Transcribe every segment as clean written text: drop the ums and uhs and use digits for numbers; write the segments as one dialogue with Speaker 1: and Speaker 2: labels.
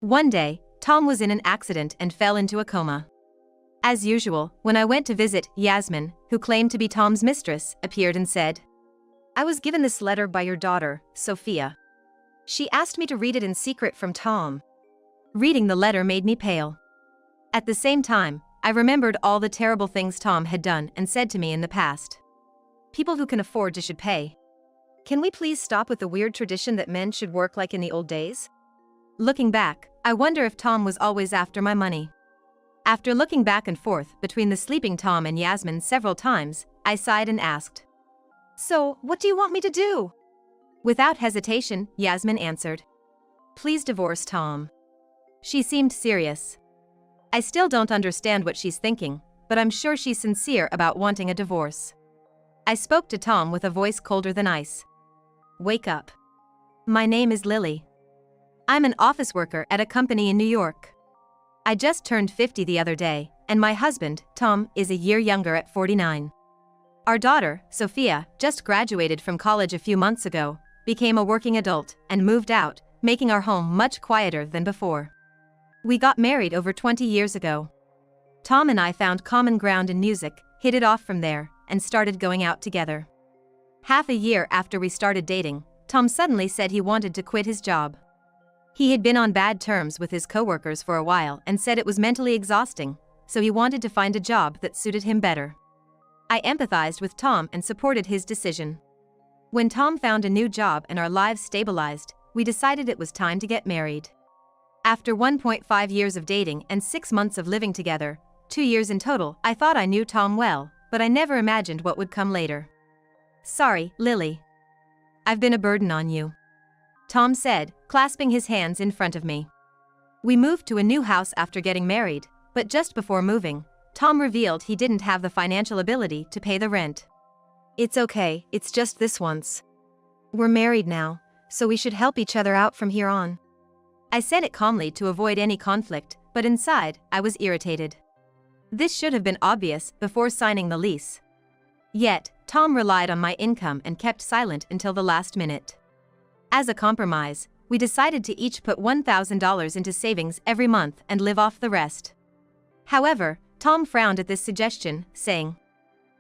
Speaker 1: One day, Tom was in an accident and fell into a coma. As usual, when I went to visit, Yasmin, who claimed to be Tom's mistress, appeared and said, "I was given this letter by your daughter, Sophia. She asked me to read it in secret from Tom." Reading the letter made me pale. At the same time, I remembered all the terrible things Tom had done and said to me in the past. People who can afford to should pay. Can we please stop with the weird tradition that men should work like in the old days? Looking back, I wonder if Tom was always after my money. After looking back and forth between the sleeping Tom and Yasmin several times, I sighed and asked, "So, what do you want me to do?" Without hesitation, Yasmin answered, "Please divorce Tom." She seemed serious. I still don't understand what she's thinking, but I'm sure she's sincere about wanting a divorce. I spoke to Tom with a voice colder than ice. "Wake up. My name is Lily. I'm an office worker at a company in New York. I just turned 50 the other day, and my husband, Tom, is a year younger at 49. Our daughter, Sophia, just graduated from college a few months ago, became a working adult, and moved out, making our home much quieter than before. We got married over 20 years ago. Tom and I found common ground in music, hit it off from there, and started going out together. Half a year after we started dating, Tom suddenly said he wanted to quit his job. He had been on bad terms with his coworkers for a while and said it was mentally exhausting, so he wanted to find a job that suited him better. I empathized with Tom and supported his decision. When Tom found a new job and our lives stabilized, we decided it was time to get married. After 1.5 years of dating and 6 months of living together, 2 years in total, I thought I knew Tom well, but I never imagined what would come later. "Sorry, Lily. I've been a burden on you," Tom said, clasping his hands in front of me. We moved to a new house after getting married, but just before moving, Tom revealed he didn't have the financial ability to pay the rent. "It's okay, it's just this once. We're married now, so we should help each other out from here on." I said it calmly to avoid any conflict, but inside, I was irritated. This should have been obvious before signing the lease. Yet, Tom relied on my income and kept silent until the last minute. As a compromise, we decided to each put $1,000 into savings every month and live off the rest. However, Tom frowned at this suggestion, saying,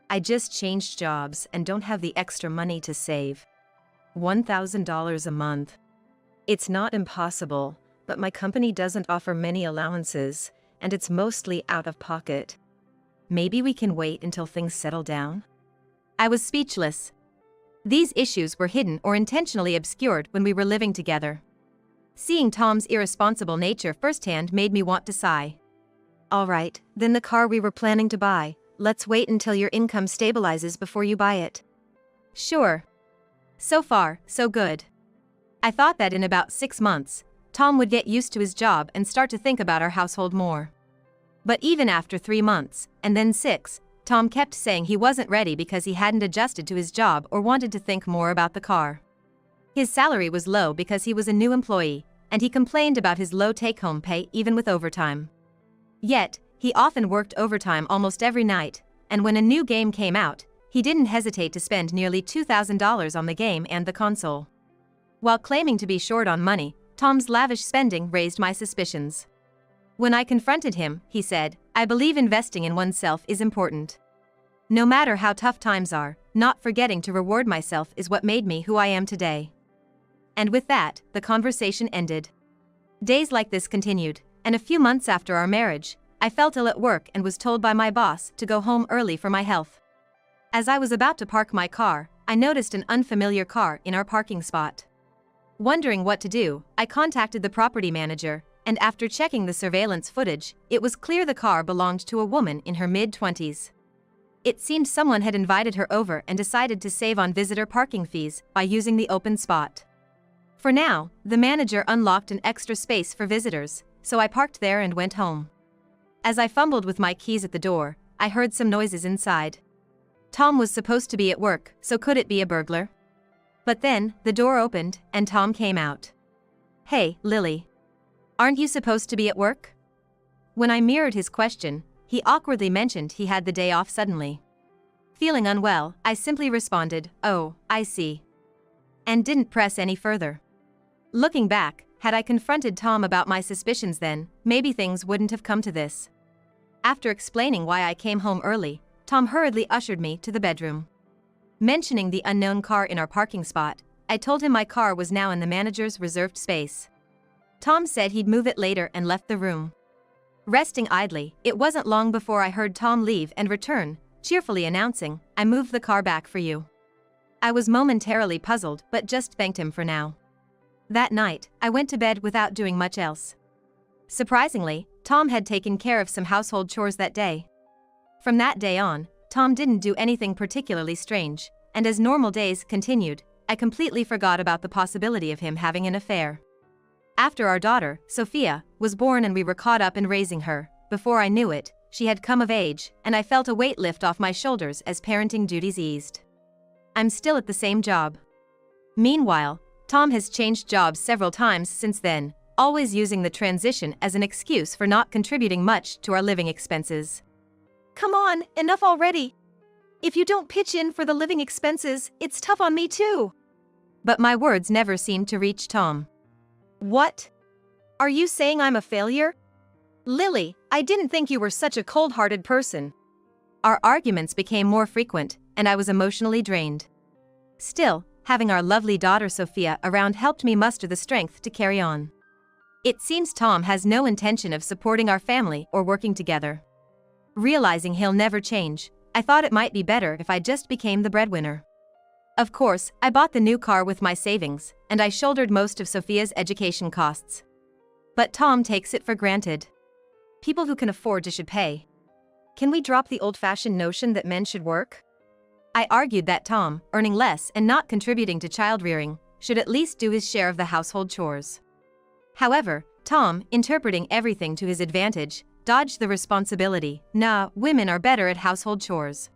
Speaker 1: "I just changed jobs and don't have the extra money to save. $1,000 a month. It's not impossible, but my company doesn't offer many allowances, and it's mostly out of pocket. Maybe we can wait until things settle down?" I was speechless. These issues were hidden or intentionally obscured when we were living together. Seeing Tom's irresponsible nature firsthand made me want to sigh. "All right, then the car we were planning to buy, let's wait until your income stabilizes before you buy it." "Sure." So far, so good. I thought that in about 6 months, Tom would get used to his job and start to think about our household more. But even after 3 months, and then 6, Tom kept saying he wasn't ready because he hadn't adjusted to his job or wanted to think more about the car. His salary was low because he was a new employee, and he complained about his low take-home pay even with overtime. Yet, he often worked overtime almost every night, and when a new game came out, he didn't hesitate to spend nearly $2,000 on the game and the console. While claiming to be short on money, Tom's lavish spending raised my suspicions. When I confronted him, he said, "I believe investing in oneself is important. No matter how tough times are, not forgetting to reward myself is what made me who I am today." And with that, the conversation ended. Days like this continued, and a few months after our marriage, I felt ill at work and was told by my boss to go home early for my health. As I was about to park my car, I noticed an unfamiliar car in our parking spot. Wondering what to do, I contacted the property manager, and after checking the surveillance footage, it was clear the car belonged to a woman in her mid-20s. It seemed someone had invited her over and decided to save on visitor parking fees by using the open spot. For now, the manager unlocked an extra space for visitors, so I parked there and went home. As I fumbled with my keys at the door, I heard some noises inside. Tom was supposed to be at work, so could it be a burglar? But then, the door opened, and Tom came out. "Hey, Lily. Aren't you supposed to be at work?" When I mirrored his question, he awkwardly mentioned he had the day off suddenly. Feeling unwell, I simply responded, "Oh, I see," and didn't press any further. Looking back, had I confronted Tom about my suspicions then, maybe things wouldn't have come to this. After explaining why I came home early, Tom hurriedly ushered me to the bedroom. Mentioning the unknown car in our parking spot, I told him my car was now in the manager's reserved space. Tom said he'd move it later and left the room. Resting idly, it wasn't long before I heard Tom leave and return, cheerfully announcing, "I moved the car back for you." I was momentarily puzzled but just thanked him for now. That night, I went to bed without doing much else. Surprisingly, Tom had taken care of some household chores that day. From that day on, Tom didn't do anything particularly strange, and as normal days continued, I completely forgot about the possibility of him having an affair. After our daughter, Sophia, was born and we were caught up in raising her, before I knew it, she had come of age, and I felt a weight lift off my shoulders as parenting duties eased. I'm still at the same job. Meanwhile, Tom has changed jobs several times since then, always using the transition as an excuse for not contributing much to our living expenses.
Speaker 2: Come on, enough already. If you don't pitch in for the living expenses, it's tough on me too.
Speaker 1: But my words never seemed to reach Tom.
Speaker 2: What? Are you saying I'm a failure? Lily, I didn't think you were such a cold-hearted person.
Speaker 1: Our arguments became more frequent, and I was emotionally drained. Still, having our lovely daughter Sophia around helped me muster the strength to carry on. It seems Tom has no intention of supporting our family or working together. Realizing he'll never change, I thought it might be better if I just became the breadwinner. Of course, I bought the new car with my savings, and I shouldered most of Sophia's education costs. But Tom takes it for granted. People who can afford should pay. Can we drop the old-fashioned notion that men should work? I argued that Tom, earning less and not contributing to child-rearing, should at least do his share of the household chores. However, Tom, interpreting everything to his advantage, dodged the responsibility. "Nah, women are better at household chores.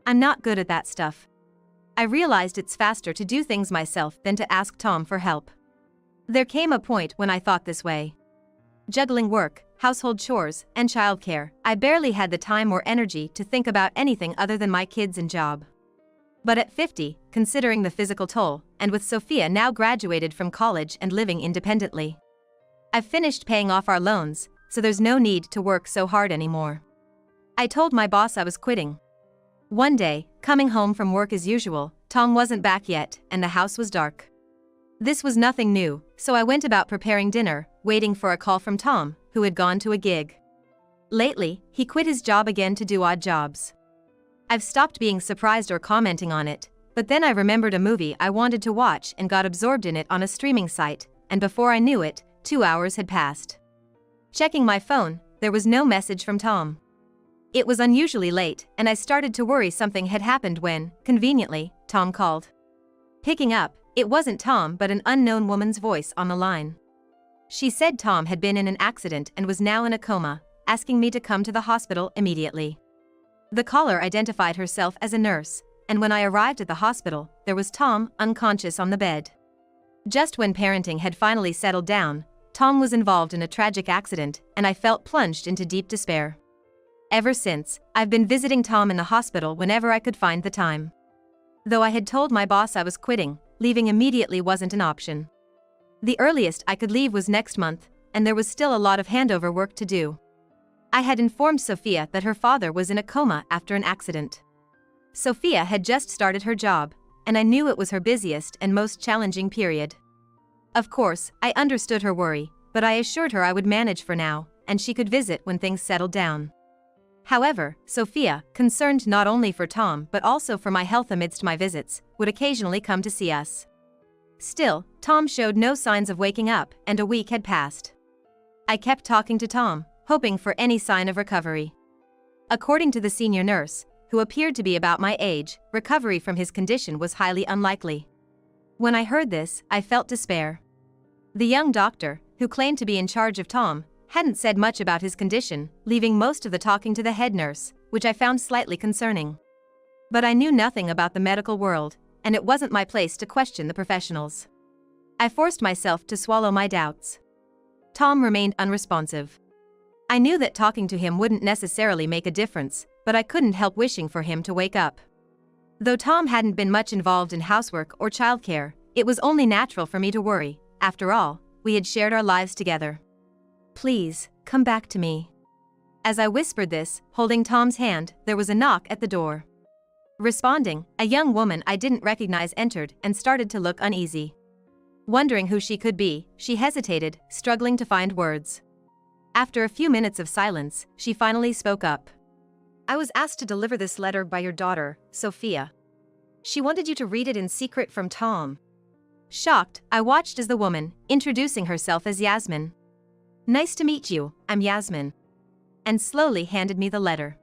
Speaker 1: I'm not good at that stuff." I realized it's faster to do things myself than to ask Tom for help. There came a point when I thought this way. Juggling work, household chores, and childcare, I barely had the time or energy to think about anything other than my kids and job. But at 50, considering the physical toll, and with Sophia now graduated from college and living independently, I've finished paying off our loans, so there's no need to work so hard anymore. I told my boss I was quitting. One day, coming home from work as usual, Tom wasn't back yet, and the house was dark. This was nothing new, so I went about preparing dinner, waiting for a call from Tom, who had gone to a gig. Lately, he quit his job again to do odd jobs. I've stopped being surprised or commenting on it, but then I remembered a movie I wanted to watch and got absorbed in it on a streaming site, and before I knew it, 2 hours had passed. Checking my phone, there was no message from Tom. It was unusually late, and I started to worry something had happened when, conveniently, Tom called. Picking up, it wasn't Tom but an unknown woman's voice on the line. She said Tom had been in an accident and was now in a coma, asking me to come to the hospital immediately. The caller identified herself as a nurse, and when I arrived at the hospital, there was Tom, unconscious on the bed. Just when parenting had finally settled down, Tom was involved in a tragic accident, and I felt plunged into deep despair. Ever since, I've been visiting Tom in the hospital whenever I could find the time. Though I had told my boss I was quitting, leaving immediately wasn't an option. The earliest I could leave was next month, and there was still a lot of handover work to do. I had informed Sophia that her father was in a coma after an accident. Sophia had just started her job, and I knew it was her busiest and most challenging period. Of course, I understood her worry, but I assured her I would manage for now, and she could visit when things settled down. However, Sophia, concerned not only for Tom but also for my health amidst my visits, would occasionally come to see us. Still, Tom showed no signs of waking up, and a week had passed. I kept talking to Tom, hoping for any sign of recovery. According to the senior nurse, who appeared to be about my age, recovery from his condition was highly unlikely. When I heard this, I felt despair. The young doctor, who claimed to be in charge of Tom, hadn't said much about his condition, leaving most of the talking to the head nurse, which I found slightly concerning. But I knew nothing about the medical world, and it wasn't my place to question the professionals. I forced myself to swallow my doubts. Tom remained unresponsive. I knew that talking to him wouldn't necessarily make a difference, but I couldn't help wishing for him to wake up. Though Tom hadn't been much involved in housework or childcare, it was only natural for me to worry. After all, we had shared our lives together. Please, come back to me. As I whispered this, holding Tom's hand, there was a knock at the door. Responding, a young woman I didn't recognize entered and started to look uneasy. Wondering who she could be, she hesitated, struggling to find words. After a few minutes of silence, she finally spoke up.
Speaker 2: I was asked to deliver this letter by your daughter, Sophia. She wanted you to read it in secret from Tom.
Speaker 1: Shocked, I watched as the woman, introducing herself as Yasmin. Nice to meet you, I'm Yasmin. And slowly handed me the letter.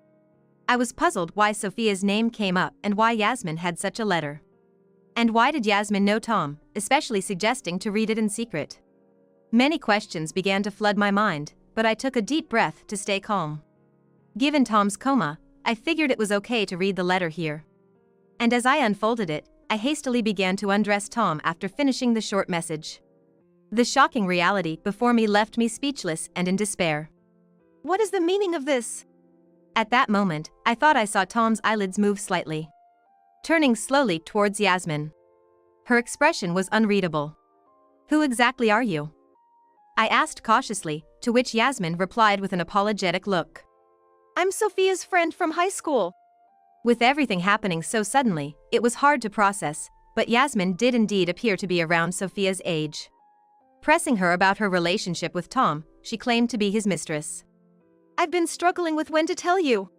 Speaker 1: I was puzzled why Sophia's name came up and why Yasmin had such a letter. And why did Yasmin know Tom, especially suggesting to read it in secret? Many questions began to flood my mind, but I took a deep breath to stay calm. Given Tom's coma, I figured it was okay to read the letter here. And as I unfolded it, I hastily began to undress Tom after finishing the short message. The shocking reality before me left me speechless and in despair.
Speaker 2: What is the meaning of this?
Speaker 1: At that moment, I thought I saw Tom's eyelids move slightly, turning slowly towards Yasmin. Her expression was unreadable. Who exactly are you? I asked cautiously, to which Yasmin replied with an apologetic look.
Speaker 2: I'm Sophia's friend from high school.
Speaker 1: With everything happening so suddenly, it was hard to process, but Yasmin did indeed appear to be around Sophia's age. Pressing her about her relationship with Tom, she claimed to be his mistress.
Speaker 2: I've been struggling with when to tell you.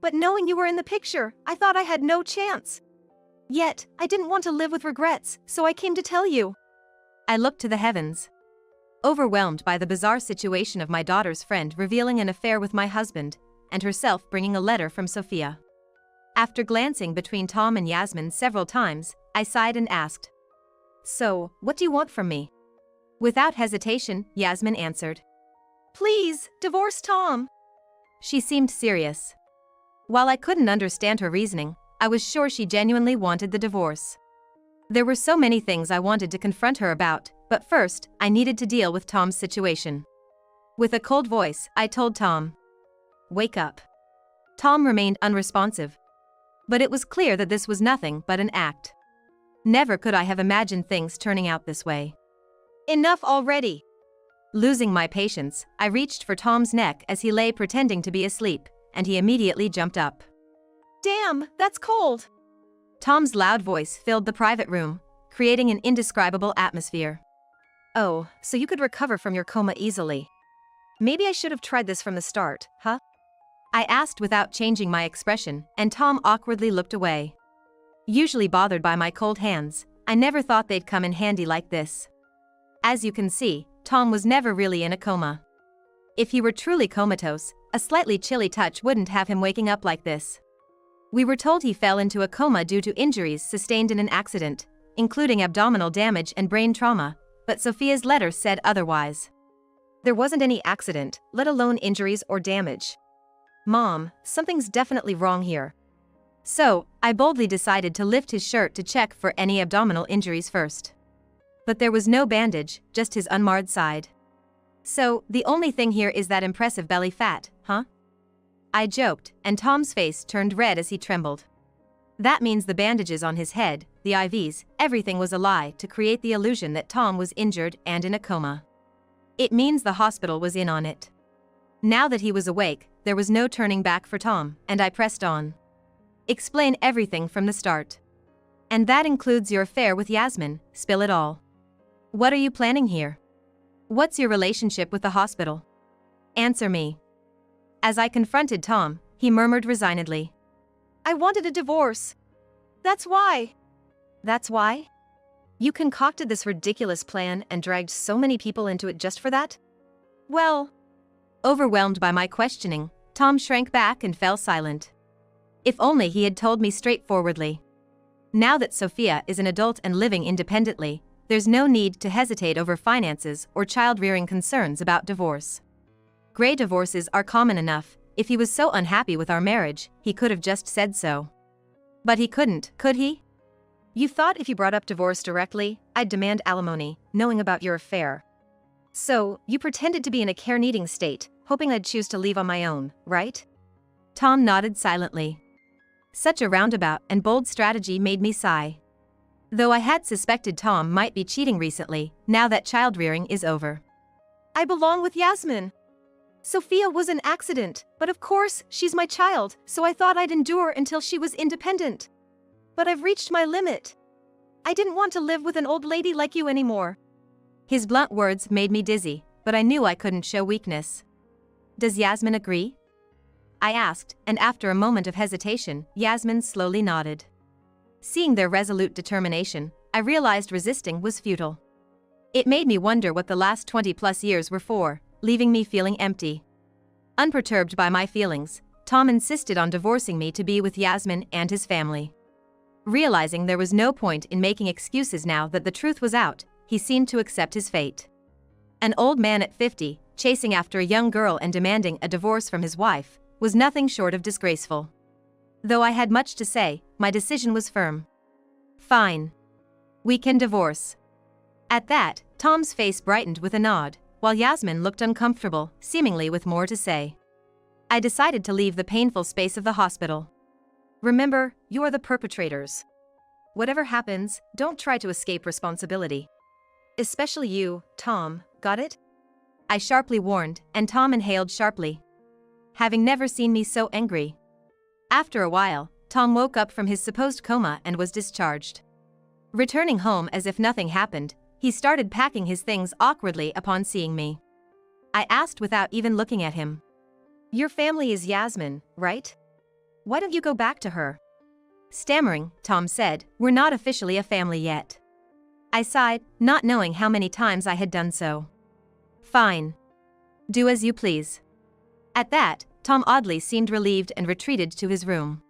Speaker 2: But knowing you were in the picture, I thought I had no chance. Yet, I didn't want to live with regrets, so I came to tell you.
Speaker 1: I looked to the heavens, overwhelmed by the bizarre situation of my daughter's friend revealing an affair with my husband, and herself bringing a letter from Sophia. After glancing between Tom and Yasmin several times, I sighed and asked, "So, what do you want from me?" Without hesitation, Yasmin answered,
Speaker 2: "Please, divorce Tom."
Speaker 1: She seemed serious. While I couldn't understand her reasoning, I was sure she genuinely wanted the divorce. There were so many things I wanted to confront her about, but first, I needed to deal with Tom's situation. With a cold voice, I told Tom, "Wake up." Tom remained unresponsive. But it was clear that this was nothing but an act. Never could I have imagined things turning out this way.
Speaker 2: Enough already.
Speaker 1: Losing my patience, I reached for Tom's neck as he lay pretending to be asleep, and he immediately jumped up.
Speaker 2: Damn, that's cold.
Speaker 1: Tom's loud voice filled the private room, creating an indescribable atmosphere.
Speaker 2: Oh, so you could recover from your coma easily. Maybe I should have tried this from the start, huh?
Speaker 1: I asked without changing my expression, and Tom awkwardly looked away. Usually bothered by my cold hands, I never thought they'd come in handy like this. As you can see, Tom was never really in a coma. If he were truly comatose, a slightly chilly touch wouldn't have him waking up like this. We were told he fell into a coma due to injuries sustained in an accident, including abdominal damage and brain trauma, but Sophia's letter said otherwise.
Speaker 2: There wasn't any accident, let alone injuries or damage. Mom, something's definitely wrong here.
Speaker 1: So, I boldly decided to lift his shirt to check for any abdominal injuries first. But there was no bandage, just his unmarred side. So, the only thing here is that impressive belly fat, huh? I joked, and Tom's face turned red as he trembled. That means the bandages on his head, the IVs, everything was a lie to create the illusion that Tom was injured and in a coma. It means the hospital was in on it. Now that he was awake, there was no turning back for Tom, and I pressed on. Explain everything from the start. And that includes your affair with Yasmin, spill it all. What are you planning here? What's your relationship with the hospital? Answer me. As I confronted Tom, he murmured resignedly.
Speaker 2: I wanted a divorce. That's why. That's why? You concocted this ridiculous plan and dragged so many people into it just for that? Well,
Speaker 1: overwhelmed by my questioning, Tom shrank back and fell silent. If only he had told me straightforwardly. Now that Sophia is an adult and living independently, there's no need to hesitate over finances or child-rearing concerns about divorce. Gray divorces are common enough. If he was so unhappy with our marriage, he could have just said so. But he couldn't, could he?
Speaker 2: You thought if you brought up divorce directly, I'd demand alimony, knowing about your affair. So, you pretended to be in a care-needing state, hoping I'd choose to leave on my own, right?
Speaker 1: Tom nodded silently. Such a roundabout and bold strategy made me sigh. Though I had suspected Tom might be cheating recently, now that child-rearing is over.
Speaker 2: I belong with Yasmin. Sophia was an accident, but of course, she's my child, so I thought I'd endure until she was independent. But I've reached my limit. I didn't want to live with an old lady like you anymore.
Speaker 1: His blunt words made me dizzy, but I knew I couldn't show weakness. Does Yasmin agree? I asked, and after a moment of hesitation, Yasmin slowly nodded. Seeing their resolute determination, I realized resisting was futile. It made me wonder what the last 20+ years were for, leaving me feeling empty. Unperturbed by my feelings, Tom insisted on divorcing me to be with Yasmin and his family. Realizing there was no point in making excuses now that the truth was out, he seemed to accept his fate. An old man at 50, chasing after a young girl and demanding a divorce from his wife, was nothing short of disgraceful. Though I had much to say, my decision was firm. Fine. We can divorce. At that, Tom's face brightened with a nod, while Yasmin looked uncomfortable, seemingly with more to say. I decided to leave the painful space of the hospital. Remember, you're the perpetrators. Whatever happens, don't try to escape responsibility. Especially you, Tom, got it? I sharply warned, and Tom inhaled sharply. Having never seen me so angry. After a while, Tom woke up from his supposed coma and was discharged. Returning home as if nothing happened, he started packing his things awkwardly upon seeing me. I asked without even looking at him. Your family is Yasmin, right? Why don't you go back to her? Stammering, Tom said, we're not officially a family yet. I sighed, not knowing how many times I had done so. Fine. Do as you please. At that, Tom oddly seemed relieved and retreated to his room.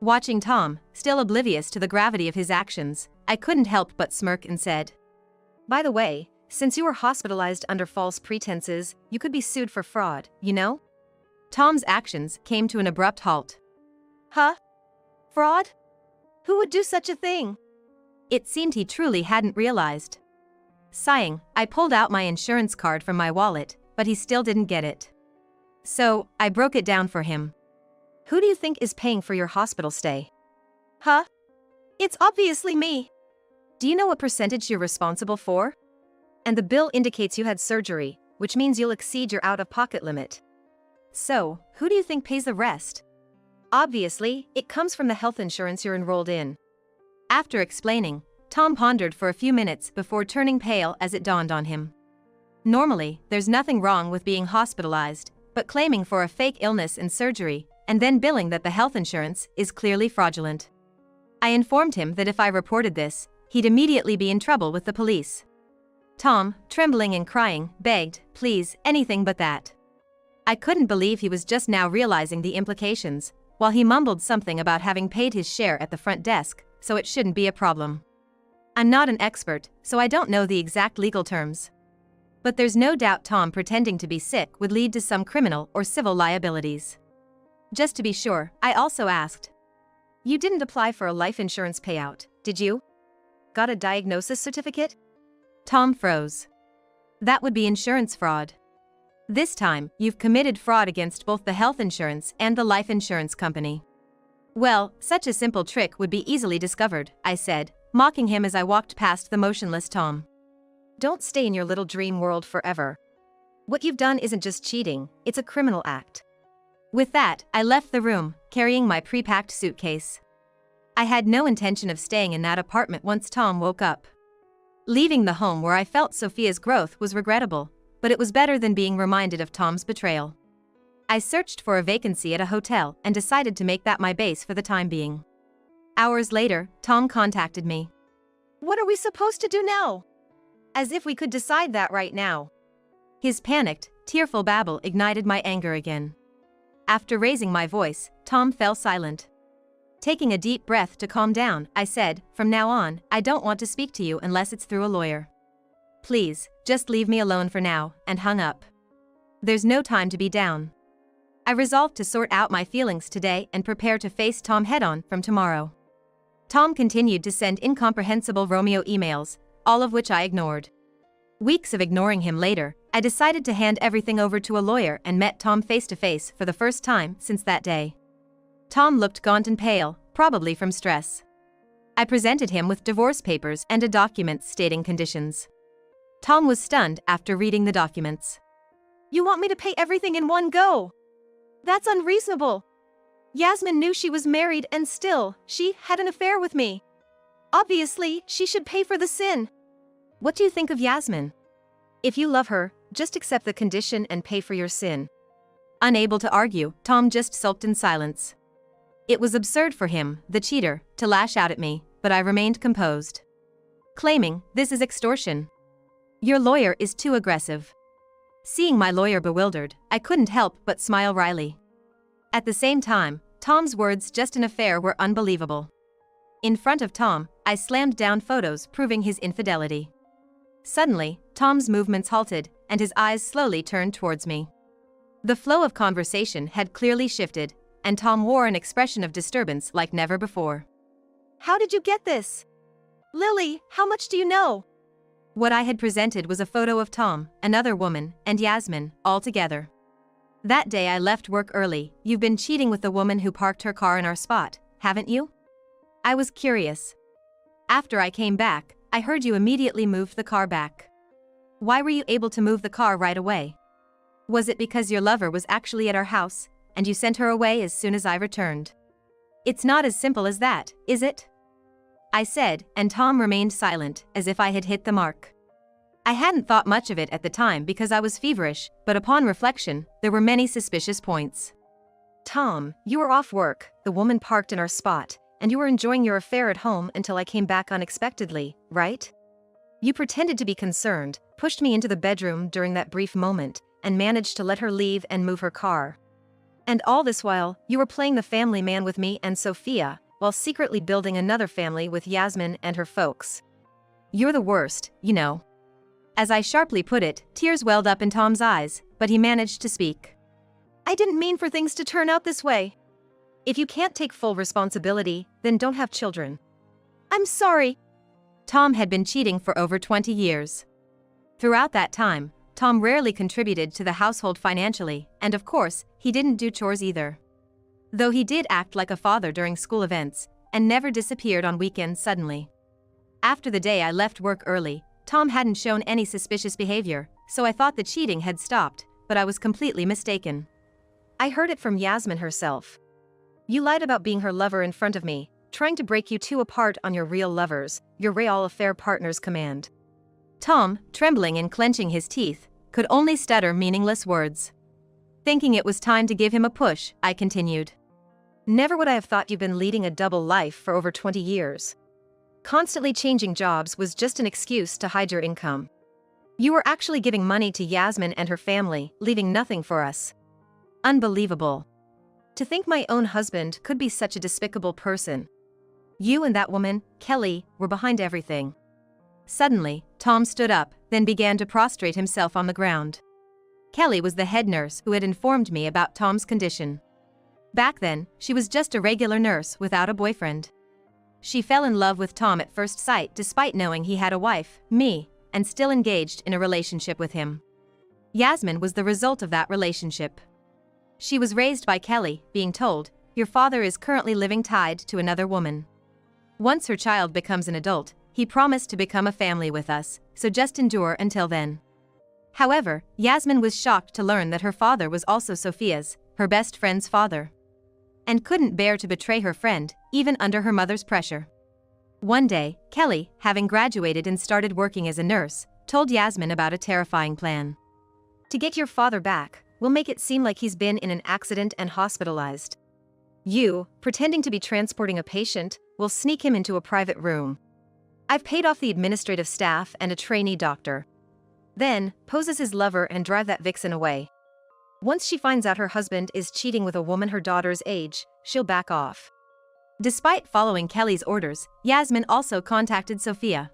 Speaker 1: Watching Tom, still oblivious to the gravity of his actions, I couldn't help but smirk and said, by the way, since you were hospitalized under false pretenses, you could be sued for fraud, you know? Tom's actions came to an abrupt halt.
Speaker 2: Huh? Fraud? Who would do such a thing?
Speaker 1: It seemed he truly hadn't realized. Sighing, I pulled out my insurance card from my wallet, but he still didn't get it. So, I broke it down for him. Who do you think is paying for your hospital stay?
Speaker 2: Huh? It's obviously me.
Speaker 1: Do you know what percentage you're responsible for? And the bill indicates you had surgery, which means you'll exceed your out-of-pocket limit. So, who do you think pays the rest? Obviously, it comes from the health insurance you're enrolled in. After explaining, Tom pondered for a few minutes before turning pale as it dawned on him. Normally, there's nothing wrong with being hospitalized, but claiming for a fake illness and surgery, and then billing that the health insurance is clearly fraudulent. I informed him that if I reported this, he'd immediately be in trouble with the police. Tom, trembling and crying, begged, please, anything but that. I couldn't believe he was just now realizing the implications, while he mumbled something about having paid his share at the front desk, so it shouldn't be a problem. I'm not an expert, so I don't know the exact legal terms. But there's no doubt Tom pretending to be sick would lead to some criminal or civil liabilities. Just to be sure, I also asked. You didn't apply for a life insurance payout, did you? Got a diagnosis certificate? Tom froze. That would be insurance fraud. This time, you've committed fraud against both the health insurance and the life insurance company. Well, such a simple trick would be easily discovered, I said, mocking him as I walked past the motionless Tom. Don't stay in your little dream world forever. What you've done isn't just cheating, it's a criminal act. With that, I left the room, carrying my pre-packed suitcase. I had no intention of staying in that apartment once Tom woke up. Leaving the home where I felt Sophia's growth was regrettable, but it was better than being reminded of Tom's betrayal. I searched for a vacancy at a hotel and decided to make that my base for the time being. Hours later, Tom contacted me.
Speaker 2: What are we supposed to do now? As if we could decide that right now.
Speaker 1: His panicked, tearful babble ignited my anger again. After raising my voice, Tom fell silent. Taking a deep breath to calm down, I said, from now on, I don't want to speak to you unless it's through a lawyer. Please, just leave me alone for now, and hung up. There's no time to be down. I resolved to sort out my feelings today and prepare to face Tom head-on from tomorrow. Tom continued to send incomprehensible Romeo emails, all of which I ignored. Weeks of ignoring him later, I decided to hand everything over to a lawyer and met Tom face-to-face for the first time since that day. Tom looked gaunt and pale, probably from stress. I presented him with divorce papers and a document stating conditions. Tom was stunned after reading the documents.
Speaker 2: You want me to pay everything in one go? That's unreasonable. Yasmin knew she was married and still, she had an affair with me. Obviously, she should pay for the sin.
Speaker 1: What do you think of Yasmin?
Speaker 2: If you love her, just accept the condition and pay for your sin.
Speaker 1: Unable to argue, Tom just sulked in silence. It was absurd for him, the cheater, to lash out at me, but I remained composed. Claiming, this is extortion. Your lawyer is too aggressive. Seeing my lawyer bewildered, I couldn't help but smile wryly. At the same time, Tom's words just an affair were unbelievable. In front of Tom, I slammed down photos proving his infidelity. Suddenly, Tom's movements halted, and his eyes slowly turned towards me. The flow of conversation had clearly shifted, and Tom wore an expression of disturbance like never before.
Speaker 2: How did you get this? Lily, how much do you know?
Speaker 1: What I had presented was a photo of Tom, another woman, and Yasmin, all together. That day I left work early. You've been cheating with the woman who parked her car in our spot, haven't you? I was curious. After I came back, I heard you immediately moved the car back. Why were you able to move the car right away? Was it because your lover was actually at our house, and you sent her away as soon as I returned? It's not as simple as that, is it? I said, and Tom remained silent, as if I had hit the mark. I hadn't thought much of it at the time because I was feverish, but upon reflection, there were many suspicious points.
Speaker 2: Tom, you were off work, the woman parked in our spot, and you were enjoying your affair at home until I came back unexpectedly, right? You pretended to be concerned, pushed me into the bedroom during that brief moment, and managed to let her leave and move her car. And all this while, you were playing the family man with me and Sophia, while secretly building another family with Yasmin and her folks.
Speaker 1: You're the worst, you know. As I sharply put it, tears welled up in Tom's eyes, but he managed to speak.
Speaker 2: I didn't mean for things to turn out this way. If you can't take full responsibility, then don't have children. I'm sorry.
Speaker 1: Tom had been cheating for over 20 years. Throughout that time, Tom rarely contributed to the household financially, and of course, he didn't do chores either. Though he did act like a father during school events, and never disappeared on weekends suddenly. After the day I left work early, Tom hadn't shown any suspicious behavior, so I thought the cheating had stopped, but I was completely mistaken.
Speaker 2: I heard it from Yasmin herself. You lied about being her lover in front of me, trying to break you two apart on your real lovers, your real affair partner's command.
Speaker 1: Tom, trembling and clenching his teeth, could only stutter meaningless words. Thinking it was time to give him a push, I continued.
Speaker 2: Never would I have thought you've been leading a double life for over 20 years. Constantly changing jobs was just an excuse to hide your income. You were actually giving money to Yasmin and her family, leaving nothing for us. Unbelievable. To think my own husband could be such a despicable person. You and that woman, Kelly, were behind everything.
Speaker 1: Suddenly, Tom stood up, then began to prostrate himself on the ground. Kelly was the head nurse who had informed me about Tom's condition. Back then, she was just a regular nurse without a boyfriend. She fell in love with Tom at first sight despite knowing he had a wife, me, and still engaged in a relationship with him. Yasmin was the result of that relationship. She was raised by Kelly, being told, "Your father is currently living tied to another woman. Once her child becomes an adult, he promised to become a family with us, so just endure until then." However, Yasmin was shocked to learn that her father was also Sophia's, her best friend's father, and couldn't bear to betray her friend, even under her mother's pressure. One day, Kelly, having graduated and started working as a nurse, told Yasmin about a terrifying plan.
Speaker 2: To get your father back, we'll make it seem like he's been in an accident and hospitalized. You, pretending to be transporting a patient, will sneak him into a private room. I've paid off the administrative staff and a trainee doctor. Then, pose as his lover and drive that vixen away. Once she finds out her husband is cheating with a woman her daughter's age, she'll back off.
Speaker 1: Despite following Kelly's orders, Yasmin also contacted Sophia,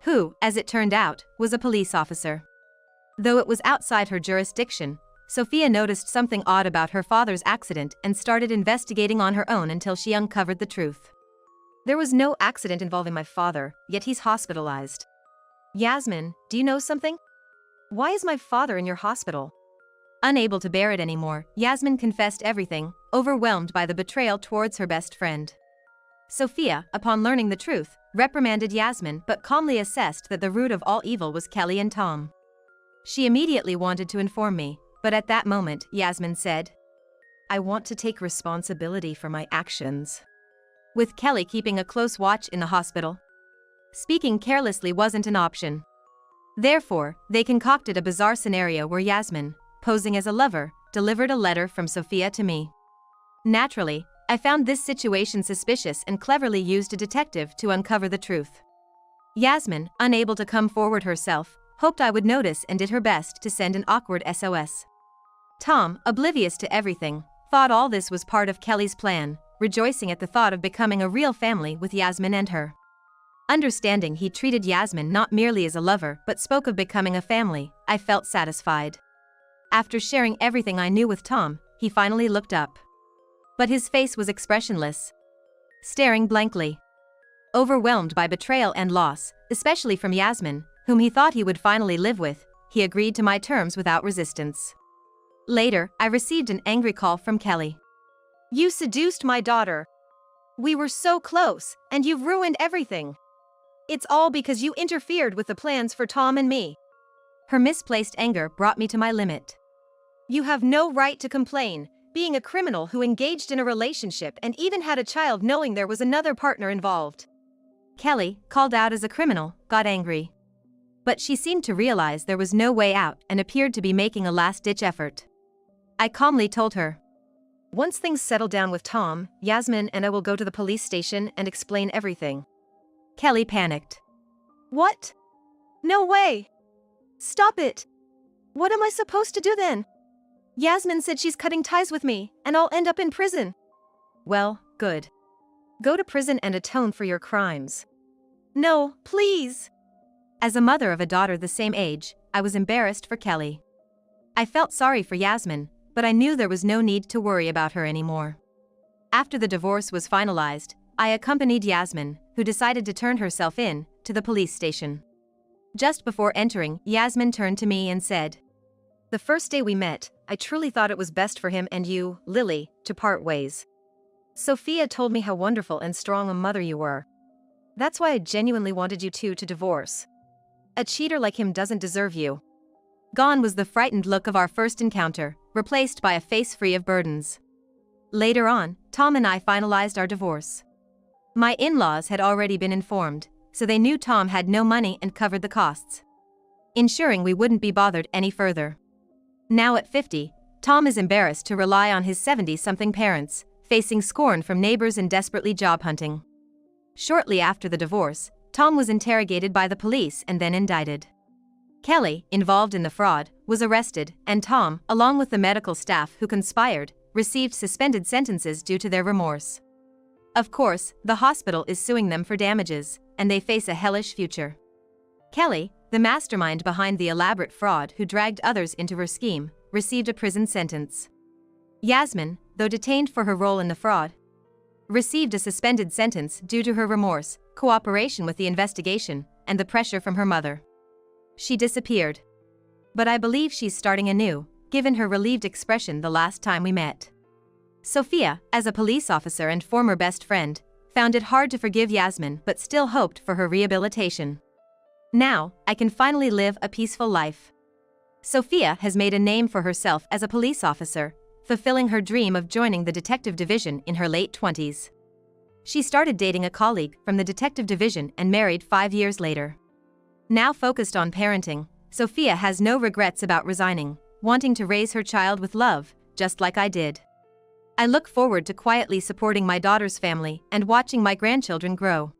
Speaker 1: who, as it turned out, was a police officer. Though it was outside her jurisdiction, Sophia noticed something odd about her father's accident and started investigating on her own until she uncovered the truth.
Speaker 2: There was no accident involving my father, yet he's hospitalized. Yasmin, do you know something? Why is my father in your hospital?
Speaker 1: Unable to bear it anymore, Yasmin confessed everything, overwhelmed by the betrayal towards her best friend. Sophia, upon learning the truth, reprimanded Yasmin but calmly assessed that the root of all evil was Kelly and Tom. She immediately wanted to inform me, but at that moment, Yasmin said, "I want to take responsibility for my actions." With Kelly keeping a close watch in the hospital, speaking carelessly wasn't an option. Therefore, they concocted a bizarre scenario where Yasmin, posing as a lover, delivered a letter from Sophia to me. Naturally, I found this situation suspicious and cleverly used a detective to uncover the truth. Yasmin, unable to come forward herself, hoped I would notice and did her best to send an awkward SOS. Tom, oblivious to everything, thought all this was part of Kelly's plan, rejoicing at the thought of becoming a real family with Yasmin and her. Understanding he treated Yasmin not merely as a lover but spoke of becoming a family, I felt satisfied. After sharing everything I knew with Tom, he finally looked up. But his face was expressionless, staring blankly. Overwhelmed by betrayal and loss, especially from Yasmin, whom he thought he would finally live with, he agreed to my terms without resistance. Later, I received an angry call from Kelly.
Speaker 2: "You seduced my daughter. We were so close, and you've ruined everything. It's all because you interfered with the plans for Tom and me."
Speaker 1: Her misplaced anger brought me to my limit.
Speaker 2: "You have no right to complain, being a criminal who engaged in a relationship and even had a child knowing there was another partner involved."
Speaker 1: Kelly, called out as a criminal, got angry. But she seemed to realize there was no way out and appeared to be making a last-ditch effort. I calmly told her,
Speaker 2: "Once things settle down with Tom, Yasmin and I will go to the police station and explain everything."
Speaker 1: Kelly panicked.
Speaker 2: "What? No way! Stop it! What am I supposed to do then? Yasmin said she's cutting ties with me, and I'll end up in prison."
Speaker 1: "Well, good.
Speaker 2: Go to prison and atone for your crimes." "No, please."
Speaker 1: As a mother of a daughter the same age, I was embarrassed for Kelly. I felt sorry for Yasmin, but I knew there was no need to worry about her anymore. After the divorce was finalized, I accompanied Yasmin, who decided to turn herself in, to the police station. Just before entering, Yasmin turned to me and said, "The first day we met, I truly thought it was best for him and you, Lily, to part ways. Sophia told me how wonderful and strong a mother you were. That's why I genuinely wanted you two to divorce. A cheater like him doesn't deserve you." Gone was the frightened look of our first encounter, replaced by a face free of burdens. Later on, Tom and I finalized our divorce. My in-laws had already been informed, so they knew Tom had no money and covered the costs, ensuring we wouldn't be bothered any further. Now at 50, Tom is embarrassed to rely on his 70-something parents, facing scorn from neighbors and desperately job hunting. Shortly after the divorce, Tom was interrogated by the police and then indicted. Kelly, involved in the fraud, was arrested, and Tom, along with the medical staff who conspired, received suspended sentences due to their remorse. Of course, the hospital is suing them for damages, and they face a hellish future. Kelly, the mastermind behind the elaborate fraud who dragged others into her scheme, received a prison sentence. Yasmin, though detained for her role in the fraud, received a suspended sentence due to her remorse, cooperation with the investigation, and the pressure from her mother. She disappeared. But I believe she's starting anew, given her relieved expression the last time we met. Sophia, as a police officer and former best friend, found it hard to forgive Yasmin but still hoped for her rehabilitation. Now, I can finally live a peaceful life. Sophia has made a name for herself as a police officer, fulfilling her dream of joining the detective division in her late 20s. She started dating a colleague from the detective division and married 5 years later. Now focused on parenting, Sophia has no regrets about resigning, wanting to raise her child with love, just like I did. I look forward to quietly supporting my daughter's family and watching my grandchildren grow.